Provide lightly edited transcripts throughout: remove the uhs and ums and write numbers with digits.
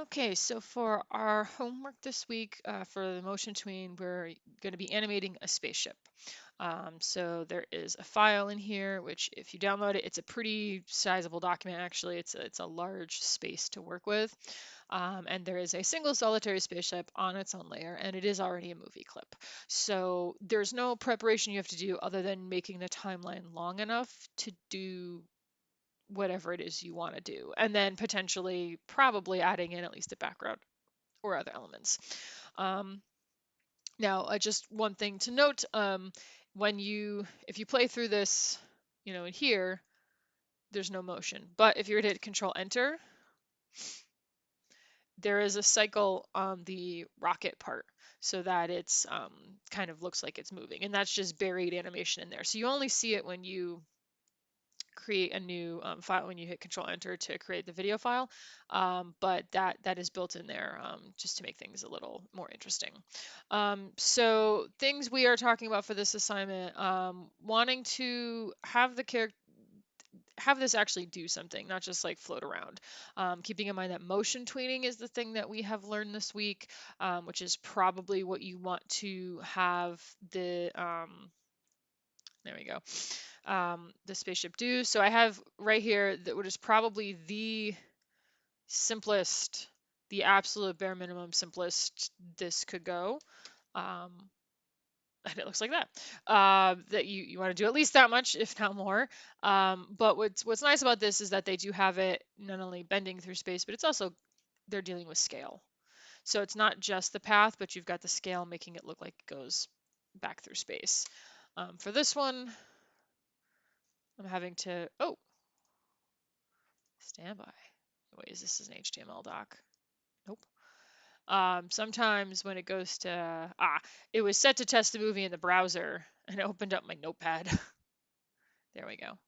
Okay, so for our homework this week, for the motion tween, we're going to be animating a spaceship. So there is a file in here, which if you download it, it's a pretty sizable document actually. It's a large space to work with. And there is a single solitary spaceship on its own layer, and it is already a movie clip. So there's no preparation you have to do other than making the timeline long enough to do whatever it is you want to do, and then potentially probably adding in at least a background or other elements. Um, Now, just one thing to note, if you play through this, in here, there's no motion. But if you were to hit Control Enter, there is a cycle on the rocket part so that it's kind of looks like it's moving, and that's just buried animation in there. So you only see it when you create a new file when you hit Control Enter to create the video file, but that is built in there just to make things a little more interesting. So things we are talking about for this assignment, wanting to have this actually do something, not just like float around. Keeping in mind that motion tweening is the thing that we have learned this week, which is probably what you want to have there we go. The spaceship do. So I have right here that what is probably the simplest, the absolute bare minimum simplest this could go. Um, and it looks like that. That you want to do at least that much, if not more. But what's nice about this is that they do have it not only bending through space, but it's also they're dealing with scale. So it's not just the path, but you've got the scale making it look like it goes back through space. For this one, I'm having to, oh, standby. Wait, is this an HTML doc? Nope. Sometimes when it goes to, it was set to test the movie in the browser and it opened up my notepad. There we go.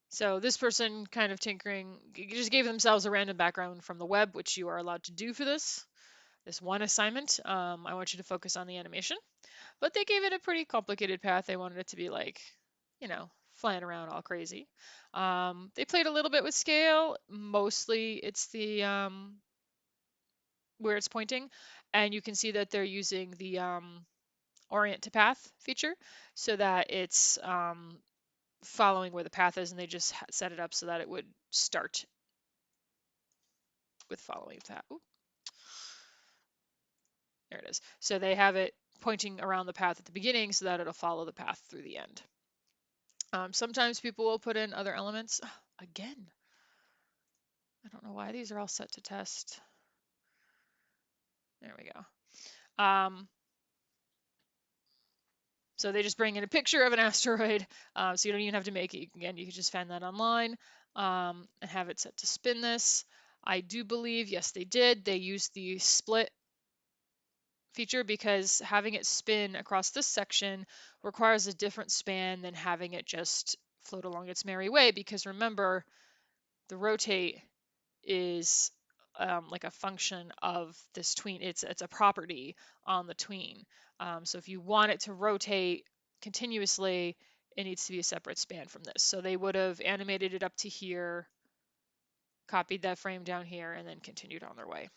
So this person kind of tinkering, just gave themselves a random background from the web, which you are allowed to do for this one assignment. I want you to focus on the animation, but they gave it a pretty complicated path. They wanted it to be like, flying around all crazy. They played a little bit with scale. Mostly it's the where it's pointing, and you can see that they're using the orient to path feature so that it's following where the path is, and they just set it up so that it would start with following the path. Ooh, there it is. So they have it pointing around the path at the beginning so that it'll follow the path through the end. Sometimes people will put in other elements. Again, I don't know why these are all set to test. There we go. So they just bring in a picture of an asteroid, so you don't even have to make it. Again, you can just find that online and have it set to spin this. I do believe, yes, they did. They used the split feature because having it spin across this section requires a different span than having it just float along its merry way, because remember, the rotate is like a function of this tween. It's a property on the tween. So if you want it to rotate continuously, it needs to be a separate span from this. So they would have animated it up to here, copied that frame down here, and then continued on their way.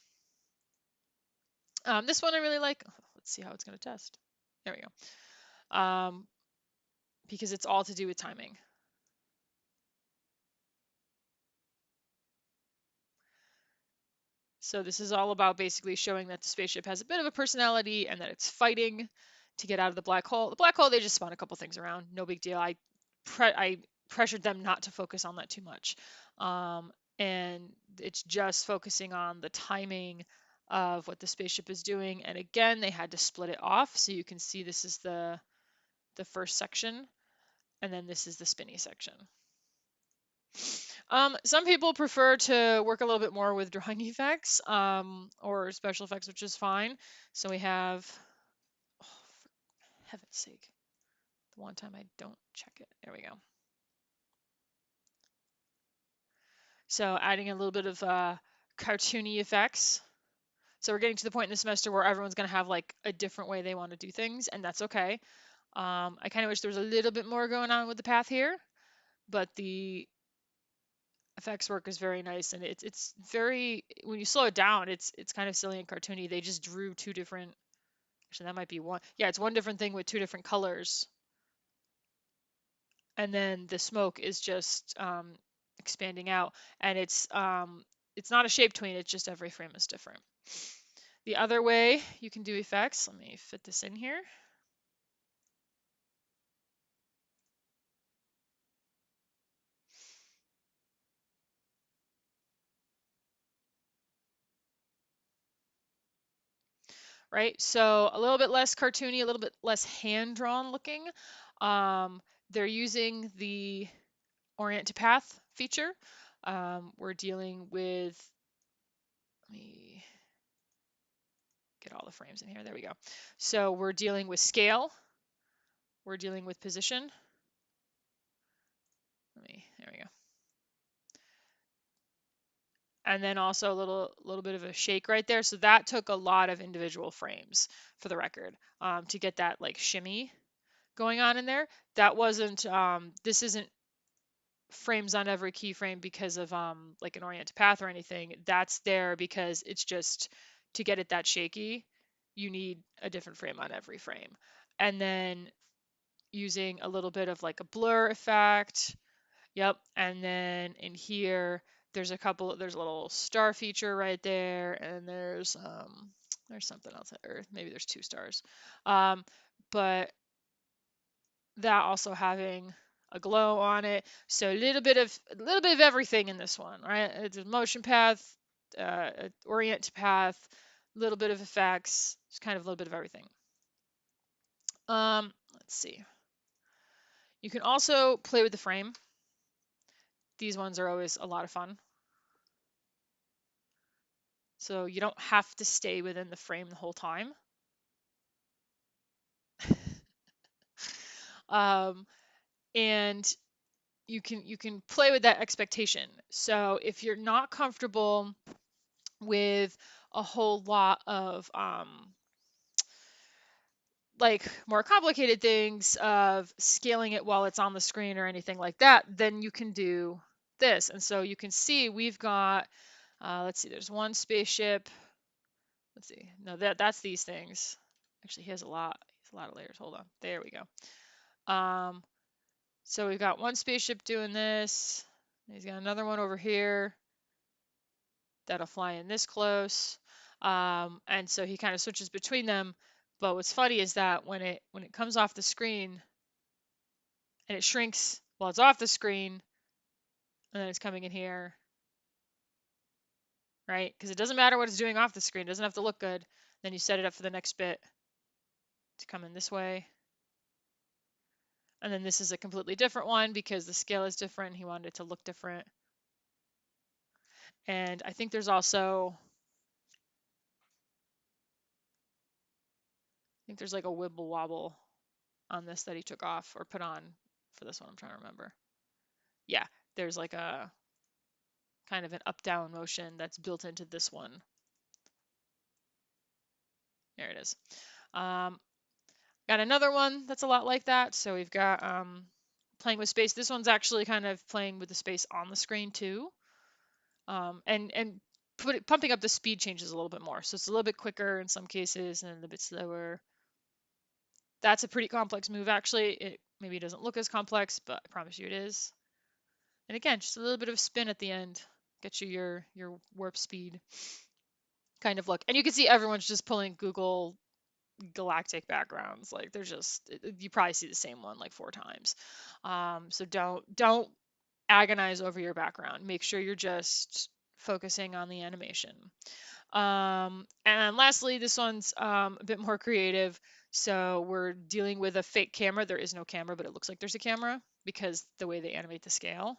This one I really like. Let's see how it's going to test. There we go. Because it's all to do with timing. So this is all about basically showing that the spaceship has a bit of a personality and that it's fighting to get out of the black hole. The black hole, they just spawn a couple things around. No big deal. I pressured them not to focus on that too much. And it's just focusing on the timing of what the spaceship is doing. And again, they had to split it off. So you can see this is the first section, and then this is the spinny section. Some people prefer to work a little bit more with drawing effects or special effects, which is fine. So we have, oh, for heaven's sake, the one time I don't check it. There we go. So adding a little bit of cartoony effects. So we're getting to the point in the semester where everyone's going to have like a different way they want to do things, and that's okay. I kind of wish there was a little bit more going on with the path here, but the effects work is very nice, and it's very, when you slow it down, it's kind of silly and cartoony. They just drew two different, actually that might be one. Yeah, it's one different thing with two different colors, and then the smoke is just expanding out, and it's not a shape tween. It's just every frame is different. The other way you can do effects, let me fit this in here. Right? So a little bit less cartoony, a little bit less hand-drawn looking. Um, they're using the orient to path feature. We're dealing with, let me get all the frames in here. There we go. So we're dealing with scale. We're dealing with position. There we go. And then also a little bit of a shake right there. So that took a lot of individual frames, for the record, to get that like shimmy going on in there. That wasn't, this isn't frames on every keyframe because of like an orient to path or anything. That's there because it's just, to get it that shaky, you need a different frame on every frame. And then using a little bit of like a blur effect. Yep. And then in here, there's a little star feature right there, and there's something else, or maybe there's two stars. But that also having a glow on it. So a little bit of everything in this one, right? It's a motion path, orient to path, a little bit of effects, just kind of a little bit of everything. Let's see. You can also play with the frame. These ones are always a lot of fun. So you don't have to stay within the frame the whole time. um, and you can play with that expectation. So if you're not comfortable with a whole lot of like more complicated things of scaling it while it's on the screen or anything like that, then you can do this. And so you can see we've got, let's see, there's one spaceship. Let's see, no, that's these things. Actually, he has a lot of layers. Hold on, there we go. So we've got one spaceship doing this. He's got another one over here that'll fly in this close. And so he kind of switches between them. But what's funny is that when it comes off the screen and it shrinks while it's off the screen, and then it's coming in here, right? Because it doesn't matter what it's doing off the screen. It doesn't have to look good. Then you set it up for the next bit to come in this way. And then this is a completely different one because the scale is different. He wanted it to look different. And I think there's also, like a wibble wobble on this that he took off or put on for this one. I'm trying to remember. Yeah, there's like a kind of an up down motion that's built into this one. There it is. Got another one that's a lot like that. So we've got playing with space. This one's actually kind of playing with the space on the screen too. And pumping up the speed changes a little bit more. So it's a little bit quicker in some cases and a bit slower. That's a pretty complex move actually. Maybe it doesn't look as complex, but I promise you it is. And again, just a little bit of spin at the end. Get you your warp speed kind of look. And you can see everyone's just pulling Google galactic backgrounds. Like they're just, you probably see the same one like 4 times. So don't agonize over your background. Make sure you're just focusing on the animation. And lastly, this one's a bit more creative. So we're dealing with a fake camera. There is no camera, but it looks like there's a camera because the way they animate the scale.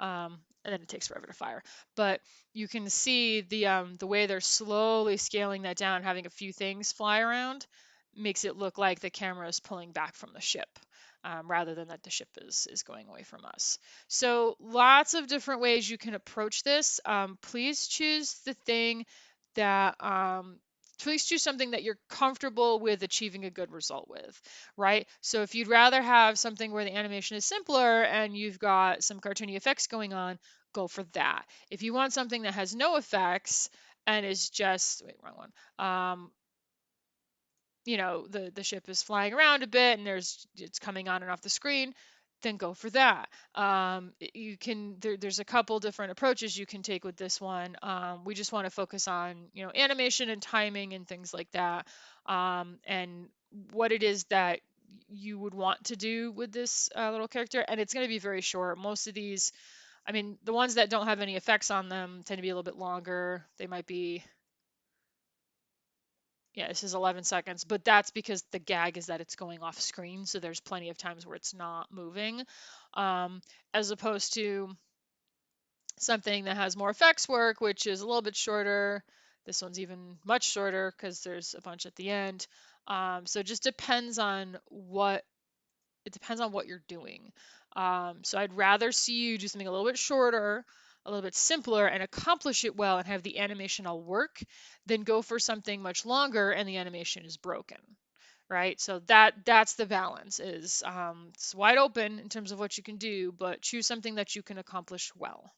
And then it takes forever to fire. But you can see the way they're slowly scaling that down, having a few things fly around, makes it look like the camera is pulling back from the ship, rather than that the ship is going away from us. So lots of different ways you can approach this. Please choose the thing that please choose something that you're comfortable with achieving a good result with, right? So if you'd rather have something where the animation is simpler and you've got some cartoony effects going on, go for that. If you want something that has no effects and is just, wait, wrong one. The ship is flying around a bit and it's coming on and off the screen, then go for that. There's a couple different approaches you can take with this one. We just want to focus on animation and timing and things like that, and what it is that you would want to do with this little character. And it's going to be very short. Most of these, I mean, the ones that don't have any effects on them tend to be a little bit longer. They might be, yeah, this is 11 seconds, but that's because the gag is that it's going off screen, so there's plenty of times where it's not moving. As opposed to something that has more effects work, which is a little bit shorter. This one's even much shorter because there's a bunch at the end. So it just depends on what you're doing. So I'd rather see you do something a little bit shorter, a little bit simpler, and accomplish it well and have the animation all work than go for something much longer and the animation is broken. Right? So that's the balance. Is It's wide open in terms of what you can do, but choose something that you can accomplish well.